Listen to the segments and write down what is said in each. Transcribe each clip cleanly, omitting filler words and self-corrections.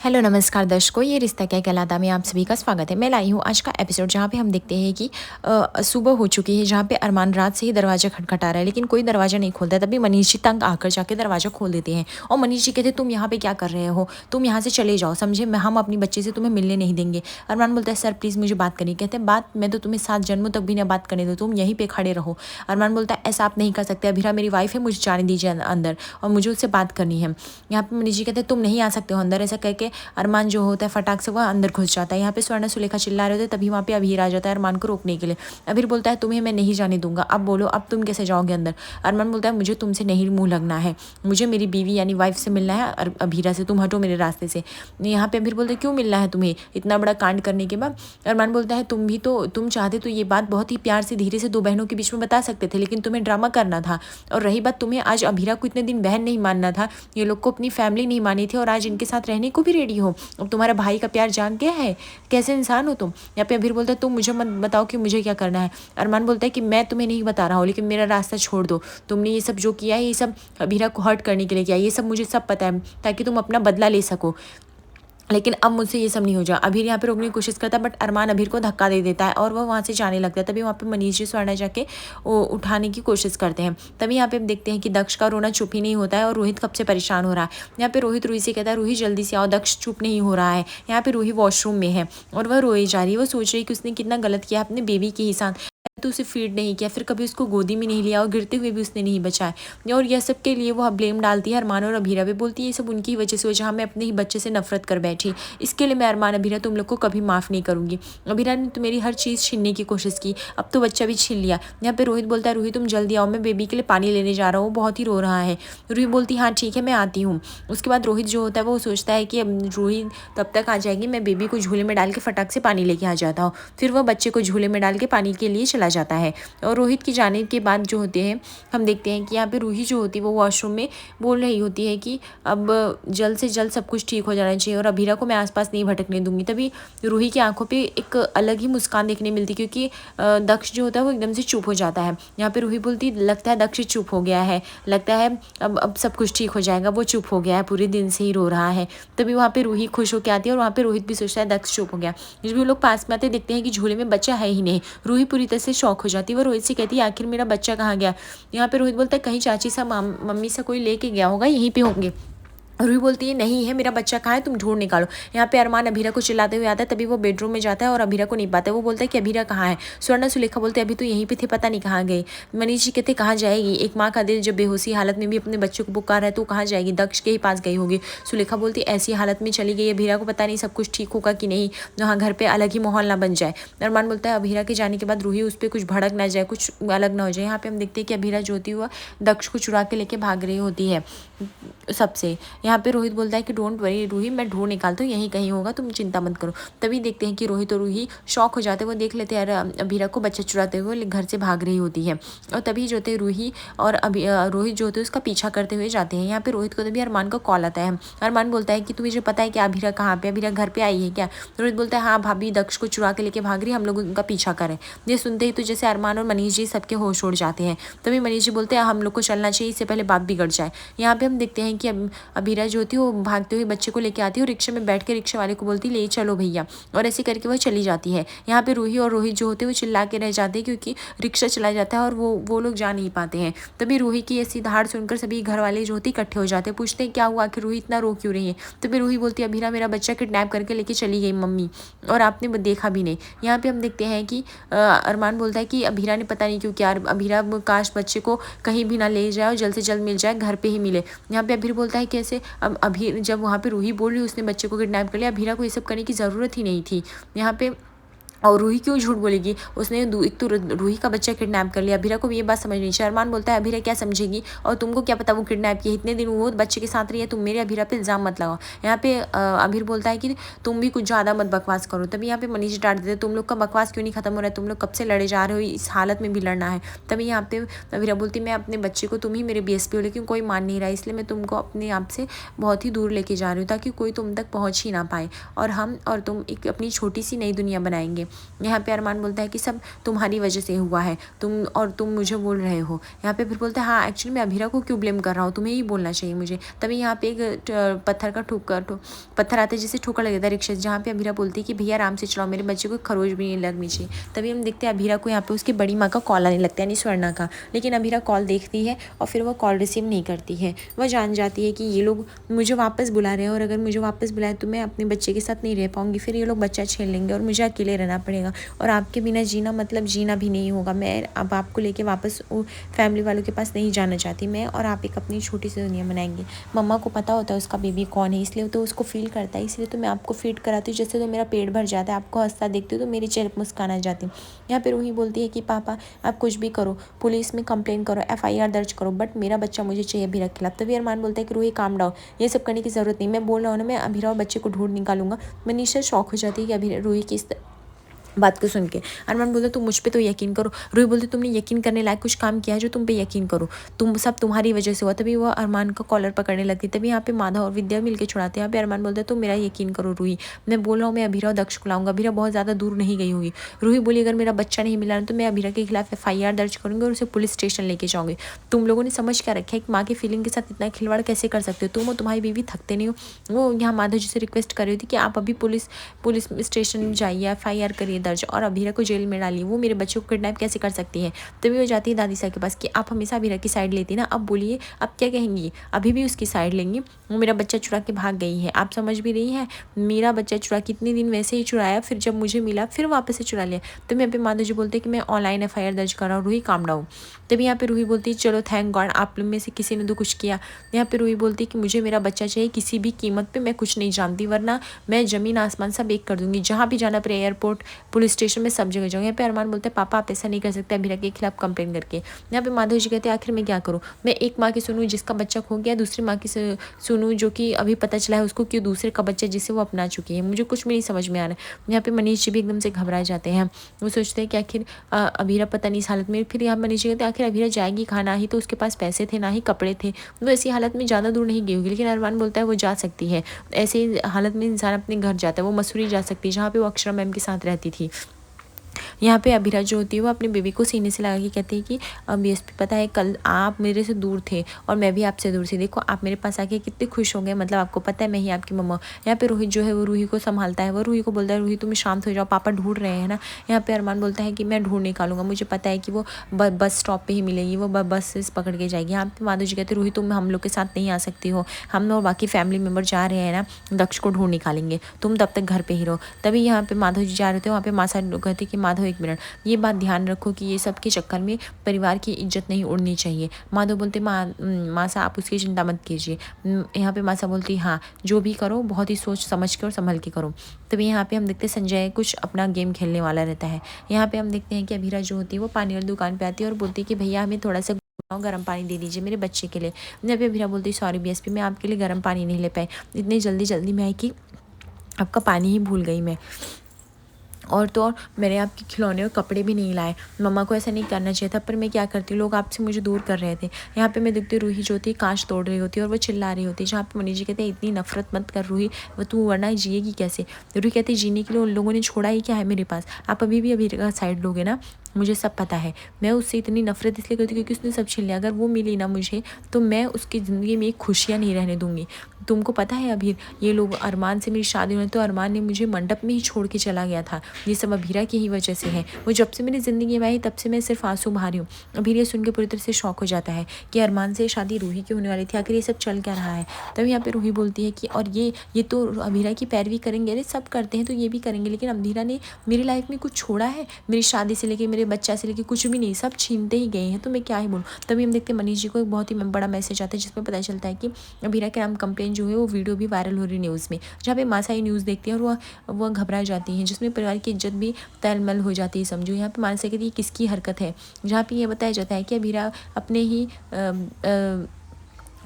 Hello नमस्कार दर्शकों, ये रिश्ता क्या कहलाता में आप सभी का स्वागत है। मैं लाई हूँ आज का एपिसोड जहाँ पे हम देखते हैं कि सुबह हो चुकी है, जहाँ पे अरमान रात से ही दरवाजा खटखटा रहा है लेकिन कोई दरवाजा नहीं खोलता। तभी मनीष जी तंग आकर जाके दरवाजा खोल देते हैं और मनीष जी कहते हैं तुम यहाँ पे क्या कर रहे हो, तुम यहाँ से चले जाओ, समझे, मैं हम अपनी बच्चे से तुम्हें मिलने नहीं देंगे। अरमान बोलता है सर प्लीज़ मुझे बात करनी। कहते हैं बात, मैं तो तुम्हें 7 जन्मों तक भी ना बात करने दो, तुम यहीं पे खड़े रहो। अरमान बोलता है ऐसा आप नहीं कर सकते, अभीरा मेरी वाइफ है, मुझे जाने दीजिए अंदर और मुझे उससे बात करनी है। यहाँ पे मनीष जी कहते हैं तुम नहीं आ सकते हो अंदर। ऐसा कह के अरमान जो होता है फटाक से वह अंदर घुस जाता है। यहाँ पे स्वर्ण सुलेखा चिल्ला रहे होते, तभी वहाँ पे अभीर आ जाता है अरमान को रोकने के लिए। अभीर बोलता है तुम्हें मैं नहीं जाने दूंगा, अब बोलो अब तुम कैसे जाओगे अंदर। अरमान बोलता है मुझे तुमसे नहीं मुंह लगना है, मुझे मेरी बीवी यानी वाइफ से मिलना है, अभीरा से, तुम हटो मेरे रास्ते से। यहाँ पे अभीर बोलते क्यों मिलना है तुम्हें इतना बड़ा कांड करने के बाद। अरमान बोलता है तुम भी तो, तुम चाहते तो ये बात बहुत ही प्यार से धीरे से 2 बहनों के बीच में बता सकते थे, लेकिन तुम्हें ड्रामा करना था। और रही बात, तुम्हें आज अभीरा को इतने दिन बहन नहीं मानना था, ये लोग को अपनी फैमिली नहीं मानी थी और आज इनके साथ रहने को भी रेडी हो। अब तुम्हारा भाई का प्यार जान गया है, कैसे इंसान हो तुम। यहाँ पे अभीर बोलता है तुम मुझे मत बताओ कि मुझे क्या करना है। अरमान बोलता है कि मैं तुम्हें नहीं बता रहा हूँ, लेकिन मेरा रास्ता छोड़ दो। तुमने ये सब जो किया है ये सब अभीरा को हर्ट करने के लिए किया, ये सब मुझे सब पता है ताकि तुम अपना बदला ले सको, लेकिन अब मुझसे ये सब नहीं हो जा। अभीर यहाँ पे रोकने की कोशिश करता है बट अरमान अभीर को धक्का दे देता है और वह वहाँ से जाने लगता है। तभी वहाँ पे मनीष जी स्वर्ण जाके उठाने की कोशिश करते हैं। तभी यहाँ पे हम देखते हैं कि दक्ष का रोना चुप ही नहीं होता है और रोहित कब से परेशान हो रहा है। यहाँ पे रोहित रूही से कहता है रूही जल्दी से आओ, दक्ष चुप नहीं हो रहा है। यहाँ पे रूही वॉशरूम में है और वह रोए जा रही है। वो सोच रही है कि उसने कितना गलत किया अपने बेबी के ही साथ, तो उसे फीड नहीं किया, फिर कभी उसको गोदी में नहीं लिया और गिरते हुए भी उसने नहीं बचाया। और यह सब के लिए वो ब्लेम डालती है अरमान और अभीरा पे, बोलती है ये सब उनकी वजह से हो जहाँ मैं अपने ही बच्चे से नफरत कर बैठी, इसके लिए मैं अरमान अभीरा तुम लोग को कभी माफ़ नहीं करूँगी। अभीरा ने तो मेरी हर चीज़ छीनने की कोशिश की, अब तो बच्चा भी छीन लिया। यहाँ पे रोहित बोलता है रूही तुम जल्दी आओ, मैं बेबी के लिए पानी लेने जा रहा हूँ, बहुत ही रो रहा है। रूही बोलती हाँ ठीक है मैं आती हूँ। उसके बाद रोहित जो होता है वो सोचता है कि रूही तब तक आ जाएगी, मैं बेबी को झूले में डाल के फटाक से पानी लेके आ जाता हूँ। फिर वह बच्चे को झूले में डाल के पानी के लिए चला जाता है। और रोहित की जाने के बाद जो होते हैं हम देखते हैं कि यहाँ पे रूही जो होती है वो वॉशरूम में बोल रही होती है कि अब जल्द से जल्द सब कुछ ठीक हो जाना चाहिए और अभीरा को मैं आसपास नहीं भटकने दूंगी। तभी रूही की आंखों पे एक अलग ही मुस्कान देखने मिलती, क्योंकि दक्ष जो होता है वो एकदम से चुप हो जाता है। यहाँ पे रूही बोलती लगता है दक्ष चुप हो गया है, लगता है अब सब कुछ ठीक हो जाएगा, वो चुप हो गया है, पूरे दिन से ही रो रहा है। तभी वहाँ पे रूही खुश होकर आती है और वहाँ पे रोहित भी सोचता है दक्ष चुप हो गया। जब भी लोग पास में आते देखते हैं कि झूले में बच्चा है ही नहीं, रूही पूरी तरह से शौक हो जाती है। वो रोहित से कहती है आखिर मेरा बच्चा कहाँ गया। यहाँ पे रोहित बोलता है कहीं चाची सा मम्मी से कोई लेके गया होगा, यहीं पे होंगे। रूही बोलती है नहीं है, मेरा बच्चा कहाँ है, तुम ढूंढ निकालो। यहाँ पे अरमान अभीरा को चिल्लाते हुए आता है। तभी वो बेडरूम में जाता है और अभीरा को नहीं पाता है। वो बोलता है कि अभीरा कहाँ है। स्वर्ण सुलेखा बोलते अभी तो यहीं पे थे, पता नहीं कहाँ गए। मनीष जी कहते कहाँ जाएगी, एक माँ का दिल जब बेहोशी हालत में भी अपने बच्चे को पुकार है तो कहाँ जाएगी, दक्ष के ही पास गई होगी। सुलेखा बोलती ऐसी हालत में चली गई, अभीरा को पता नहीं सब कुछ ठीक होगा कि नहीं, जहाँ घर पर अलग ही माहौल ना बन जाए। अरमान बोलता है अभीरा के जाने के बाद रूही उस पर कुछ भड़क ना जाए, कुछ अलग ना हो जाए। यहाँ पे हम देखते हैं कि अभीरा जो होती है वह दक्ष को चुरा के लेके भाग रही होती है सबसे। यहाँ पे रोहित बोलता है कि डोंट वरी रूही, मैं ढूंढ निकालता हूँ, यहीं कहीं होगा, तुम चिंता मत करो। तभी देखते हैं कि रोहित और रूही शौक हो जाते हैं। वो देख लेते हैं अभीरा को बच्चा चुराते हुए घर से भाग रही होती है और तभी जो होते रूही और रोहित जो होते हैं उसका पीछा करते हुए जाते हैं। यहाँ पे रोहित को तभी अरमान का कॉल आता है। अरमान बोलता है कि तुम्हें पता है कि अभीरा कहाँ पे, अभीरा घर पे आई है क्या। रोहित बोलता है हाँ भाभी दक्ष को चुरा के लेके भाग रही, हम लोग उनका पीछा करें। ये सुनते ही तो जैसे अरमान और मनीष जी सबके होश उड़ जाते हैं। तभी मनीष जी बोलते हैं हम लोग को चलना चाहिए, इससे पहले बात बिगड़ जाए। यहाँ पे हम देखते हैं कि अभीरा जो होती है वो भागते हुए बच्चे को लेके आती है और रिक्शे में बैठ के रिक्शे वाले को बोलती ले चलो भैया, और ऐसे करके वह चली जाती है। यहाँ पे रूही और रोहित जो होते हैं वो चिल्ला के रह जाते हैं क्योंकि रिक्शा चला जाता है और वो लोग जा नहीं पाते हैं। तभी रूही की ऐसी दहाड़ सुनकर सभी घर वाले जो होती इकट्ठे हो जाते हैं, पूछते हैं क्या हुआ, आखिर रूही इतना रो क्यों रही है। तभी रूही बोलती है अभीरा मेरा बच्चा किडनैप करके लेके चली गई मम्मी, और आपने देखा भी नहीं। यहाँ पे हम देखते हैं कि अरमान बोलता है कि अभीरा ने पता नहीं क्यों किया, अभीरा काश बच्चे को कहीं भी ना ले जाए और जल्द से जल्द मिल जाए, घर पे ही मिले। यहाँ पे अभीर बोलता है कैसे, अब अभी जब वहाँ पे रूही बोल रही उसने बच्चे को किडनैप कर लिया, अभीरा को ये सब करने की ज़रूरत ही नहीं थी। यहाँ पे और रूही क्यों झूठ बोलेगी, उसने एक तो रूही का बच्चा किडनैप कर लिया, अभीरा को भी ये बात समझ नहीं चाहिए। अरमान बोलता है अभीरा क्या समझेगी और तुमको क्या पता वो किडनैप किया, इतने दिन वो बच्चे के साथ रही है, तुम मेरे अभीरा पे इल्ज़ाम मत लगाओ। यहाँ पे अभीर बोलता है कि तुम भी कुछ ज़्यादा मत बकवास करो। तभी यहाँ पे मनीष डांट देते तुम लोग का बकवास क्यों नहीं खत्म हो रहा है, तुम लोग कब से लड़े जा रहे हो, इस हालत में भी लड़ना है। तभी यहाँ पे अभीरा बोलती मैं अपने बच्चे को, तुम ही मेरे BSP हो, लेकिन कोई मान नहीं रहा, इसलिए मैं तुमको अपने आप से बहुत ही दूर लेके जा रही हूँ ताकि कोई तुम तक पहुँच ही ना पाए, और हम और तुम एक अपनी छोटी सी नई दुनिया बनाएंगे। यहाँ पे अरमान बोलता है कि सब तुम्हारी वजह से हुआ है, तुम मुझे बोल रहे हो। यहाँ पे फिर बोलता है हाँ एक्चुअली मैं अभीरा को क्यों ब्लेम कर रहा हूँ, तुम्हें ही बोलना चाहिए मुझे। तभी यहाँ पे एक पत्थर आता है जिसे ठोकर लग जाता है रिक्शे से, जहाँ पे अभीरा बोलती है कि भैया आराम से चलाओ, मेरे बच्चे को खरोच भी नहीं लगनी चाहिए। तभी हम देखते हैं अभीरा को यहाँ पे उसकी बड़ी माँ का कॉल आने लगता है, यानी स्वर्णा का। लेकिन अभीरा कॉल देखती है और फिर वो कॉल रिसीव नहीं करती है। वह जान जाती है कि ये लोग मुझे वापस बुला रहे हैं और अगर मुझे वापस बुलाए तो मैं अपने बच्चे के साथ नहीं रह पाऊंगी, फिर ये लोग बच्चा छीन लेंगे और मुझे अकेले रहना पड़ेगा और आपके बिना जीना मतलब जीना भी नहीं होगा। मैं अब आपको लेके वापस फैमिली वालों के पास नहीं जाना चाहती। मैं और आप एक अपनी छोटी सी दुनिया बनाएंगे। मम्मा को पता होता है उसका बेबी कौन है, इसलिए तो उसको फील करता है, इसलिए तो मैं आपको फीड कराती हूँ, जिससे तो मेरा पेट भर जाता है। आपको हंसता देखती हूँ तो मेरी चेहरे पर मुस्कान आ जाती है। यहाँ पे रूही बोलती है कि पापा आप कुछ भी करो, पुलिस में कंप्लेन करो, FIR दर्ज करो, बट मेरा बच्चा मुझे चाहिए अभीरा के खिलाफ। तभी अरमान बोलता है कि रूही काम डाउन, ये सब करने की ज़रूरत नहीं, मैं बोल रहा हूँ ना मैं अभीरा और बच्चे को ढूंढ निकालूंगा। मनीषा शौक हो जाती है कि अभी रूही की बात को सुन के। अरमान बोलते तुम मुझ पे तो यकीन करो। रूही बोलती तुमने यकीन करने लायक कुछ काम किया है जो तुम पे यकीन करो, तुम सब तुम्हारी वजह से हुआ। तभी वो अरमान का कॉलर पकड़ने लगती। तभी यहाँ पे माधव और विद्या मिलकर छुड़ाते हैं। यहाँ पे अरमान बोलते तुम मेरा यकीन करो रूही, मैं बोल रहा हूँ मैं अभीरा और दक्ष को लाऊंगा, अभीरा बहुत ज़्यादा दूर नहीं गई होगी। रूही बोली अगर मेरा बच्चा नहीं मिला तो मैं अभीरा के खिलाफ FIR दर्ज करूँगी और उसे पुलिस स्टेशन लेके जाऊँगी। तुम लोगों ने समझ क्या रखा है कि माँ की फीलिंग के साथ इतना खिलवाड़ कैसे कर सकते हो, तुम और तुम्हारी बीवी थकते नहीं हो। वो यहाँ माधव जी से रिक्वेस्ट कर रही थी कि आप अभी पुलिस स्टेशन जाइए, FIR करिए दर्ज और अभीरा को जेल में डालिए, वो मेरे बच्चों को किडनैप कैसे कर सकती है। तभी वो जाती है दादी साहब के पास कि आप हमेशा अभीरा की साइड लेती ना, अब बोलिए अब क्या कहेंगी, अभी भी उसकी साइड लेंगी। वो मेरा बच्चा चुरा के भाग गई है, आप समझ भी रही हैं, मेरा बच्चा चुरा कितने दिन वैसे ही चुराया, फिर जब मुझे मिला फिर वापस से चुरा लिया। तो मैं पे माधव जी बोलते कि मैं ऑनलाइन FIR दर्ज कर रहा हूँ, रूही काम डाउन। तभी यहाँ पे रूही बोलती है चलो थैंक गॉड आप लोग में से किसी ने तो कुछ किया। यहाँ पे रूही बोलती है कि मुझे मेरा बच्चा चाहिए किसी भी कीमत पे, मैं कुछ नहीं जानती, वरना मैं ज़मीन आसमान सब एक कर दूंगी, जहाँ भी जाना पड़े एयरपोर्ट पुलिस स्टेशन में सब जगह जाऊँगी। यहाँ पे अरमान बोलते हैं पापा आप ऐसा नहीं कर सकते अभीरा के खिलाफ कंप्लेन करके। यहाँ पे माधव जी कहते हैं आखिर मैं क्या करूँ, मैं एक माँ की सुनूँ जिसका बच्चा खो गया, दूसरी माँ की सुनूँ जो कि अभी पता चला है उसको कि दूसरे का बच्चा जिसे वो अपना चुकी है, मुझे कुछ भी नहीं समझ में आ रहा है। यहाँ पे मनीष जी भी एकदम से घबरा जाते हैं, वो सोचते हैं कि आखिर अभीरा पता नहीं इस हालत में। फिर यहाँ मनीष जी कहते हैं आखिर अभीरा जाएगी कहाँ, ना ही तो उसके पास पैसे थे ना ही कपड़े थे, वो ऐसी हालत में ज़्यादा दूर नहीं गई होगी। लेकिन अरमान बोलता है वो जा सकती है, ऐसे हालत में इंसान अपने घर जाता है, वो मसूरी जा सकती है जहाँ पे वो अक्षरा मैम के साथ रहती थी। यहाँ पे अभीरा जो होती है वो अपने बेबी को सीने से लगा के कहती है कि BSP पता है कल आप मेरे से दूर थे और मैं भी आपसे दूर थी, देखो आप मेरे पास आके कितने खुश हो गए, मतलब आपको पता है मैं ही आपकी मम्मा। यहाँ पे रोहित जो है वो रूही को संभालता है, वो रूही को बोलता है रूही तुम शांत हो जाओ, पापा ढूंढ रहे हैं ना। यहाँ पे अरमान बोलता है कि मैं ढूंढ निकालूंगा, मुझे पता है कि वो बस स्टॉप पर ही मिलेगी, वो बस पकड़ के जाएगी। यहाँ पे माधव जी कहते रूही तुम हम लोग के साथ नहीं आ सकती हो, हम और बाकी फैमिली मेम्बर जा रहे हैं ना, दक्ष को ढूंढ निकालेंगे, तुम तब तक घर पे ही रहो। तभी यहाँ पे माधव जी जा रहे थे, वहाँ पे मासा कहते कि माधव एक मिनट, ये बात ध्यान रखो कि ये सब के चक्कर में परिवार की इज्जत नहीं उड़नी चाहिए। माधव बोलते मासा आप उसकी चिंता मत कीजिए। यहाँ पे मासा बोलती हाँ जो भी करो बहुत ही सोच समझ के और संभल के करो। तभी यहाँ पे हम देखते हैं संजय कुछ अपना गेम खेलने वाला रहता है। यहाँ पे हम देखते हैं कि अभीरा जो होती है वो पानी वाली दुकान पे आती है और बोलती है कि भैया हमें थोड़ा सा गर्म पानी दे दीजिए मेरे बच्चे के लिए। यहाँ पे अभीरा बोलती है सॉरी BSP मैं आपके लिए गर्म पानी नहीं ले पाई, इतनी जल्दी में आई कि आपका पानी ही भूल गई मैं, और तो और मैंने आपके खिलौने और कपड़े भी नहीं लाए, मम्मा को ऐसा नहीं करना चाहिए था पर मैं क्या करती, लोग आपसे मुझे दूर कर रहे थे। यहाँ पे मैं देखती रूही जो होती है कांच तोड़ रही होती है और वो चिल्ला रही होती है, जहाँ पे मनीष जी कहते हैं इतनी नफरत मत कर रूही, वो तू वरना जिएगी कैसे। रूही कहती है जीने के लिए उन लोगों ने छोड़ा ही क्या है मेरे पास, आप अभी भी अभी का साइड लोगे ना, मुझे सब पता है। मैं उससे इतनी नफरत इसलिए करती क्योंकि उसने सब छीन लिया, अगर वो मिली ना मुझे तो मैं उसकी ज़िंदगी में एक खुशियाँ नहीं रहने दूंगी। तुमको पता है अभी ये लोग अरमान से मेरी शादी हुई तो अरमान ने मुझे मंडप में ही छोड़ के चला गया था, ये सब अभीरा की ही वजह से है। वो जब से मेरी ज़िंदगी में आई तब से मैं सिर्फ आंसू बहा रही हूँ। अभीरा सुन के पूरी तरह से शौक हो जाता है कि अरमान से शादी रूही की होने वाली थी, आखिर ये सब चल क्या रहा है। तभी यहाँ पे रूही बोलती है कि और ये तो अभीरा की पैरवी करेंगे, अरे सब करते हैं तो ये भी करेंगे, लेकिन अभीरा ने मेरी लाइफ में कुछ छोड़ा है, मेरी शादी से लेके मेरे बच्चा से लेके कुछ भी नहीं, सब छीनते ही गए हैं, तो मैं क्या ही बोलूँ। तभी हम देखते हैं मनीष जी को एक बहुत ही बड़ा मैसेज आता है जिसमें पता चलता है कि अभीरा के नाम कंप्लेन जो है वो वीडियो भी वायरल हो रही न्यूज़ में, जहाँ पे मासा ही न्यूज़ देखती है और वह घबरा जाती है, जिसमें परिवार की इज्जत भी तलमल हो जाती है समझो। यहाँ पे मानसा कहती है किसकी हरकत है, जहाँ पे ये बताया जाता है कि अभीरा अपने ही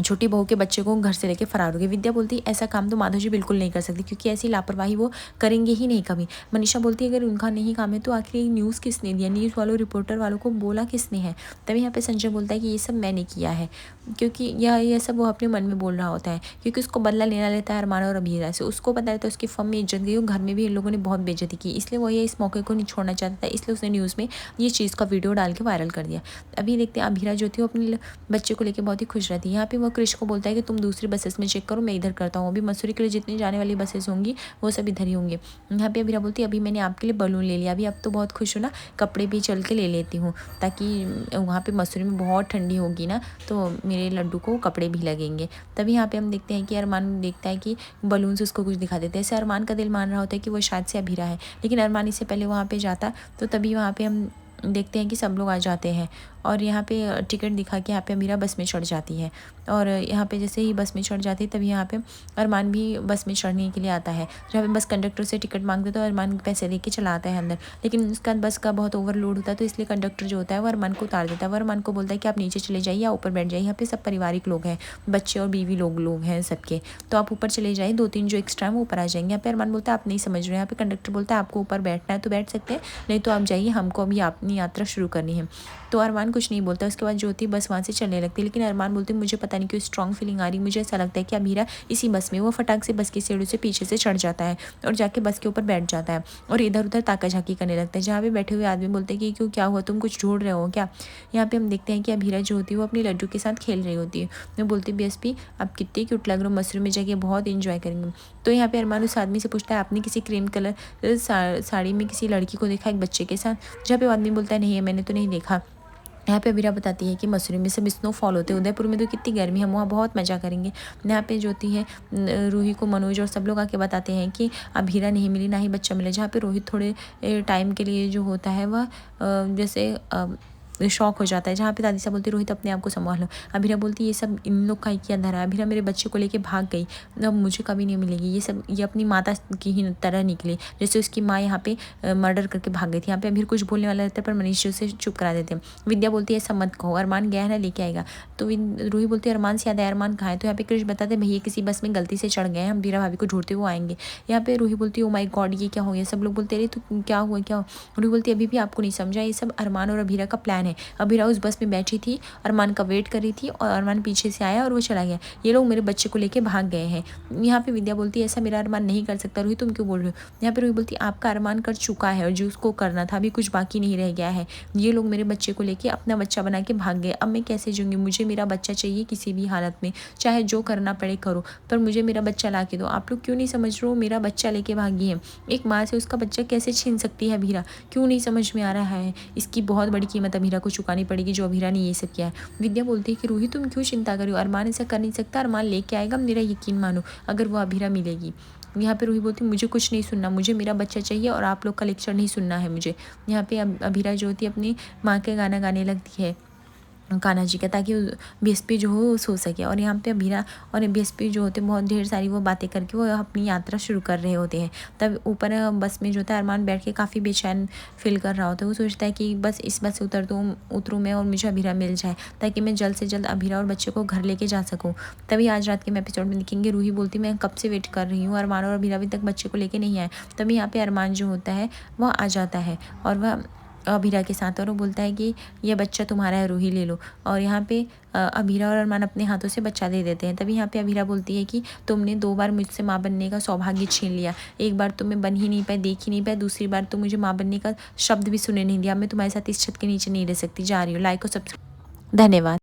छोटी बहू के बच्चे को घर से लेके फरार हो गई। विद्या बोलती है ऐसा काम तो माधव जी बिल्कुल नहीं कर सकती, क्योंकि ऐसी लापरवाही वो करेंगे ही नहीं कभी। मनीषा बोलती है अगर उनका नहीं काम है तो आखिर ये न्यूज़ किसने दिया, न्यूज़ वालों रिपोर्टर वालों को बोला किसने है। तभी यहाँ पे संजय बोलता है कि ये सब मैंने किया है, क्योंकि यह सब वो अपने मन में बोल रहा होता है, क्योंकि उसको बदला लेना लेता है अरमान और अभीरा से। उसको पता रहता है उसकी फर्म में इज्जत गई और घर में भी इन लोगों ने बहुत बेइज्जती की, इसलिए वो ये इस मौके को नहीं छोड़ना चाहता था, इसलिए उसने न्यूज़ में ये चीज़ का वीडियो डाल के वायरल कर दिया। अभी देखते हैं अभीरा जो थी वो अपने बच्चे को लेकर बहुत ही खुश रहती है। यहाँ पे वो क्रिश को बोलता है कि तुम दूसरी बसेस में चेक करो, मैं इधर करता हूँ। अभी मसूरी के लिए जितनी जाने वाली बसेस होंगी वो सब इधर ही होंगी। यहाँ पे अभीरा बोलती है अभी मैंने आपके लिए बलून ले लिया, अभी अब तो बहुत खुश हो ना, कपड़े भी चल के ले लेती हूँ, ताकि वहाँ पे मसूरी में बहुत ठंडी होगी ना, तो मेरे लड्डू को कपड़े भी लगेंगे। तभी यहाँ पे हम देखते हैं कि अरमान देखता है कि बलून से उसको कुछ दिखा देते हैं। ऐसे अरमान का दिल मान रहा होता है कि वो शायद से अभीरा है, लेकिन अरमान इससे पहले वहाँ पे जाता, तो तभी वहाँ पे हम देखते हैं कि सब लोग आ जाते हैं और यहाँ पे टिकट दिखा के यहाँ पे अमीरा बस में चढ़ जाती है। और यहाँ पे जैसे ही बस में चढ़ जाती है तभी यहाँ पे अरमान भी बस में चढ़ने के लिए आता है। जहाँ पे बस कंडक्टर से टिकट मांगते तो अरमान पैसे दे के चला आता है अंदर, लेकिन उसके बाद बस का बहुत ओवरलोड होता है, तो इसलिए कंडक्टर जो होता है वो अरमान को उतार देता है। वो अरमान को बोलता है कि आप नीचे चले जाइए या ऊपर बैठ जाइए, यहाँ पे सब पारिवारिक लोग हैं, बच्चे और बीवी लोग हैं सबके, तो आप ऊपर चले जाइए, 2-3 जो एक्स्ट्रा है वो ऊपर आ जाएंगे। यहाँ पे अरमान बोलता है आप नहीं समझ रहे हैं। यहाँ पे कंडक्टर बोलता है आपको ऊपर बैठना है तो बैठ सकते हैं, नहीं तो आप जाइए, हमको अभी अपनी यात्रा शुरू करनी है। तो अरमान कुछ नहीं बोलता। उसके बाद ज्योति बस वहाँ से चलने लगती है, लेकिन अरमान बोलती है मुझे पता नहीं क्यों स्ट्रॉन्ग फीलिंग आ रही, मुझे ऐसा लगता है कि अभीरा इसी बस में। वो फटाक से बस की सीढ़ी से पीछे से चढ़ जाता है और जाके बस के ऊपर बैठ जाता है और इधर उधर ताका झाकी करने लगता है। जहाँ पे बैठे हुए आदमी बोलते हैं कि क्यों, क्या हुआ, तुम कुछ ढूंढ रहे हो क्या। यहाँ पे हम देखते हैं कि अभीरा जो होती है वो अपनी लड्डू के साथ खेल रही होती है। मैं बोलती बीएसपी आप कितने क्यूट लग रहे हो, मसूरी में जाके बहुत इंजॉय करेंगे। तो यहाँ पे अरमान उस आदमी से पूछता है आपने किसी क्रीम कलर साड़ी में किसी लड़की को देखा एक बच्चे के साथ। जहाँ पे आदमी बोलता है नहीं, मैंने तो नहीं देखा। यहाँ पे अबीरा बताती है कि मसूरी में सब स्नोफॉल होते हैं, उदयपुर में तो कितनी गर्मी है, हम वहाँ बहुत मज़ा करेंगे। यहाँ पे जो होती है रूही को मनोज और सब लोग आके बताते हैं कि अबीरा नहीं मिली, ना ही बच्चा मिला। जहाँ पे रोहित थोड़े टाइम के लिए जो होता है वह जैसे शौक हो जाता है। जहाँ पे दादी साहब बोलती रोहित अपने आप को संभालो। अबीरा बोलती ये सब इन लोग का ही किया धरा है, अबीरा मेरे बच्चे को लेके भाग गई, अब मुझे कभी नहीं मिलेगी। ये सब ये अपनी माता की ही तरह निकली, जैसे उसकी माँ यहाँ पे मर्डर करके भाग गई थी। यहाँ पे अबीर कुछ बोलने वाला रहता है पर मनीष उसे चुप करा देते हैं। विद्या बोलती है ऐसा मत कहो, अरमान गया है ना, लेके आएगा। तो रूही बोलती है अरमान से याद है, अरमान कहाँ है। तो यहाँ पे कृष्ण बताते हैं भैया किसी बस में गलती से चढ़ गए हैं, हम बीरा भाभी को ढूंढते हुए आएंगे। यहाँ पे रूही बोलती है ओ माय गॉड ये क्या हो गया। सब लोग बोलते अरे तो क्या हुआ क्या हुआ। रूही बोलती है अभी भी आपको नहीं समझा, ये सब अरमान और अबीरा का प्लान है। अबीरा उस बस में बैठी थी, अरमान का वेट कर रही थी और अरमान पीछे से आया और वो चला गया। ये लोग मेरे बच्चे को लेके भाग गए हैं। यहाँ पे विद्या बोलती है ऐसा मेरा अरमान नहीं कर सकता। रूही तुम क्यों बोल रहे हो। यहाँ पे रूही बोलती है आपका अरमान कर चुका है और जो उसको करना था अभी कुछ बाकी नहीं रह गया है। ये लोग मेरे बच्चे को लेके अपना बच्चा बना के भाग गए, अब मैं कैसे जीऊँगी। मुझे मेरा बच्चा चाहिए किसी भी हालत में, चाहे जो करना पड़े करो, पर मुझे मेरा बच्चा ला के दो। आप लोग क्यों नहीं समझ रहे हो, मेरा बच्चा लेके भागी है। एक माँ से उसका बच्चा कैसे छीन सकती है अभीरा, क्यों नहीं समझ में आ रहा है। इसकी बहुत बड़ी कीमत अभीरा को चुकानी पड़ेगी जो अभीरा ने ये सब किया है। विद्या बोलती है कि रूही तुम क्यों चिंता कर रही हो, अरमान ऐसा कर नहीं सकता, अरमान लेके आएगा, मेरा यकीन मानो अगर वो अभीरा मिलेगी। यहाँ पे रूही बोलती मुझे कुछ नहीं सुनना, मुझे मेरा बच्चा चाहिए और आप लोग का लेक्चर नहीं सुनना है मुझे। यहाँ पे अभीरा जो होती है अपनी माँ के गाना गाने लगती है कान्हा जी का, ताकि बीएसपी जो हो सो सके। और यहाँ पे अभीरा और बीएसपी जो होते हैं बहुत ढेर सारी वो बातें करके वो अपनी यात्रा शुरू कर रहे होते हैं। तब ऊपर बस में जो होता है अरमान बैठ के काफ़ी बेचैन फील कर रहा होता है। वो सोचता है कि बस इस बस से उतरूँ मैं और मुझे अभीरा मिल जाए, ताकि मैं जल्द से जल्द अभीरा और बच्चे को घर लेके जा सकूँ। तभी आज रात के एपिसोड में दिखेंगे रूही बोलती मैं कब से वेट कर रही हूँ, अरमान और अभीरा अभी तक बच्चे को लेके नहीं आए। तभी यहाँ पे अरमान जो होता है वह आ जाता है और वह अभीरा के साथ, और वो बोलता है कि ये बच्चा तुम्हारा है रूही ले लो। और यहाँ पे अभीरा और अरमान अपने हाथों से बच्चा दे देते हैं। तभी यहाँ पे अभीरा बोलती है कि तुमने 2 बार मुझसे माँ बनने का सौभाग्य छीन लिया, एक बार तो मैं बन ही नहीं पाई, देख ही नहीं पाई, दूसरी बार तो मुझे माँ बनने का शब्द भी सुने नहीं दिया। मैं तुम्हारे साथ इस छत के नीचे नहीं रह सकती, जा रही हूँ। लाइक और सब्सक्राइब, धन्यवाद।